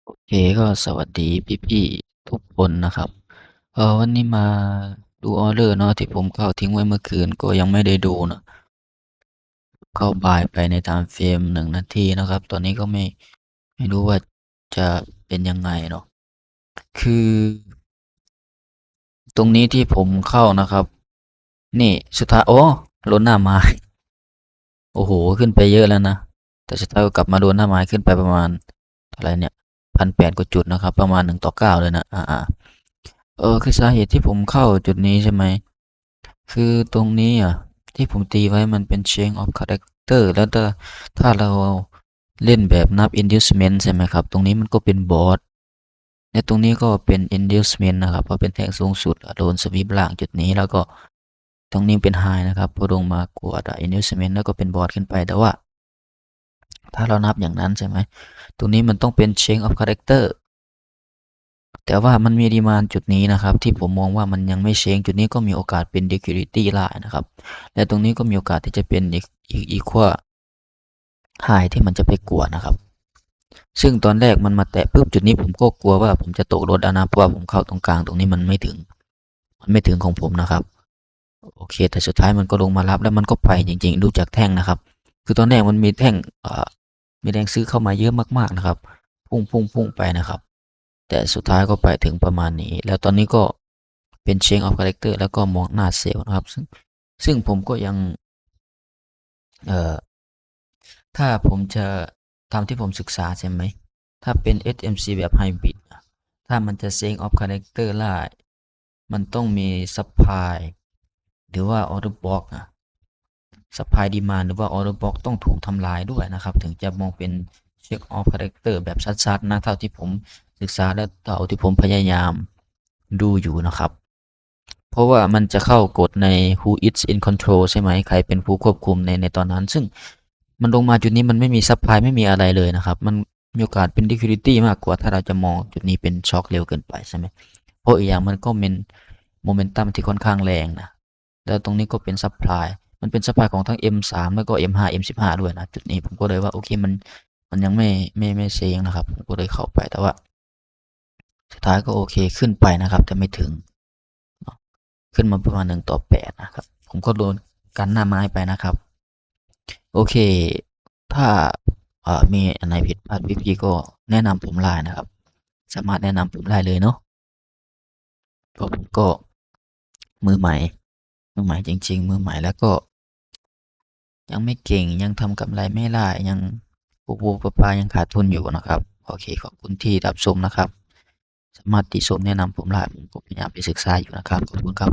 โอเคก็สวัสดีพี่ๆทุกคนนะครับวันนี้มาดูออเดอร์เนาะที่ผมเข้าทิ้งไว้เมื่อคืนก็ยังไม่ได้ดูเนาะเข้าบ่ายไปในไทม์เฟรม1 นาทีนะครับตอนนี้ก็ไม่รู้ว่าจะเป็นยังไงเนาะคือตรงนี้ที่ผมเข้านะครับนี่สุดท้ายโอ้ล้นหน้าไม้โอ้โหขึ้นไปเยอะแล้วนะแต่สุดท้ายก็กลับมาโดนหน้าไม้ขึ้นไปประมาณเท่าไหรเนี่ย1,800 กว่าจุดนะครับประมาณ1/9เลยนะคือสาเหตุที่ผมเข้าจุดนี้ใช่ไหมคือตรงนี้ที่ผมตีไว้มันเป็น change of character แล้วถ้าเราเล่นแบบนับ inducement ใช่ไหมครับตรงนี้มันก็เป็นบอสและตรงนี้ก็เป็น inducement นะครับเพราะเป็นแท่งสูงสุดโดนสวิปล่างจุดนี้แล้วก็ตรงนี้เป็น high นะครับพอลงมากดinducement แล้วก็เป็นบอสขึ้นไปแต่ว่าถ้าเรานับอย่างนั้นใช่ไหมตรงนี้มันต้องเป็น change of character แต่ว่ามันมีดีมานด์จุดนี้นะครับที่ผมมองว่ามันยังไม่เช้งจุดนี้ก็มีโอกาสเป็น liquidity ได้นะครับและตรงนี้ก็มีโอกาสที่จะเป็นequal high ที่มันจะไปกวนนะครับซึ่งตอนแรกมันมาแตะปุ๊บจุดนี้ผมก็กลัวว่าผมจะตกรถนะเพราะว่าผมเข้าตรงกลางตรงนี้มันไม่ถึงของผมนะครับโอเคแต่สุดท้ายมันก็ลงมารับแล้วมันก็ไปจริงๆดูจากแท่งนะครับคือตอนแรกมันมีแท่งมีแรงซื้อเข้ามาเยอะมากๆนะครับพุ่งไปนะครับ แต่สุดท้ายก็ไปถึงประมาณนี้แล้วตอนนี้ก็เป็น change of character แล้วก็มองหน้าเซลล์นะครับซึ่งผมก็ยังเอ่อถ้าผมจะตามที่ผมศึกษาใช่ไหมถ้าเป็น SMC แบบไฮบริดถ้ามันจะ change of character ได้มันต้องมี supply หรือว่า order block supply demand หรือว่า order block ต้องถูกทำลายด้วยนะครับถึงจะมองเป็น check of character แบบชัดๆนะเท่าที่ผมศึกษาและเท่าที่ผมพยายามดูอยู่นะครับ เพราะว่ามันจะเข้ากฎใน who is in control ใช่ไหมใครเป็นผู้ควบคุมในตอนนั้นซึ่งมันลงมาจุดนี้มันไม่มีซัพพลายไม่มีอะไรเลยนะครับมันมีโอกาสเป็น liquidity มากกว่าถ้าเราจะมองจุดนี้เป็นช็อคเร็วเกินไปใช่ไหมเพราะอีกอย่างมันก็เป็นโมเมนตัมที่ค่อนข้างแรงนะแล้วตรงนี้ก็เป็นซัพพลายมันเป็นซัพพลายของทั้ง M3 แล้วก็ M5 M15 ด้วยนะจุดนี้ผมก็เลยว่าโอเคมันยังไม่เซงนะครับผมก็เลยเข้าไปแต่ว่าสุดท้ายก็โอเคขึ้นไปนะครับแต่ไม่ถึง ขึ้นมาประมาณ1/8นะครับผมก็โดนกันหน้าไม้ไปนะครับโอเคถ้ามีอันไหนผิดพลาดพี่ก็แนะนำผมได้นะครับสามารถแนะนำผมได้เลยเนาะเพราะผมก็มือใหม่จริงๆมือใหม่แล้วก็ยังไม่เก่งยังทำกำไรไม่ได้ยังปูปลายังขาดทุนอยู่นะครับโอเคขอบคุณที่รับชมนะครับสามารถติชมแนะนำผมได้ผมก็พยายามไปศึกษาอยู่นะครับขอบคุณครับ